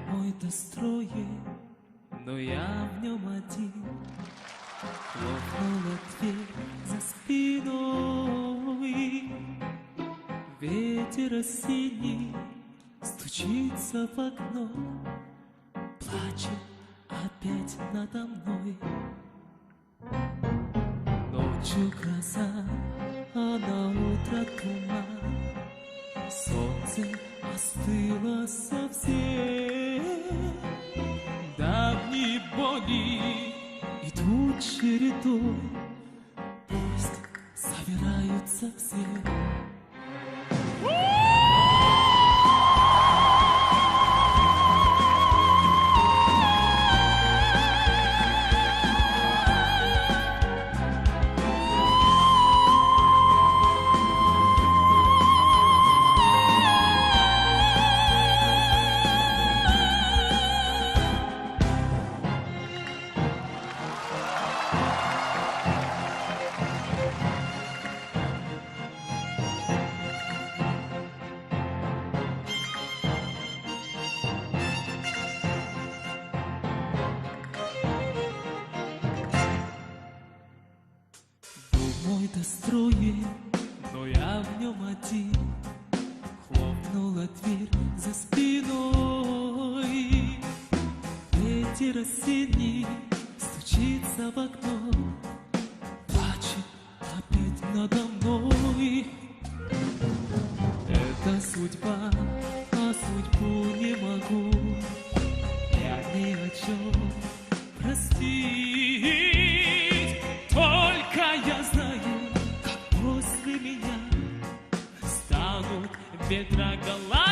мой-то строен, но я в нем один. Хлопнула дверь за спиной, ветер осенний стучится в окно, плачет опять надо мной. Ночью гроза, а на утро туман, солнце остыло совсем. Давние боли идут чередой, пусть собираются все. Мой-то строен, но я в нем один. Хлопнула дверь за спиной, ветер осенний стучится в окно, плачет опять надо мной. Это судьба, а судьбу не могу я ни о чем простить. Только я знаю, как после меня станут ветра голова.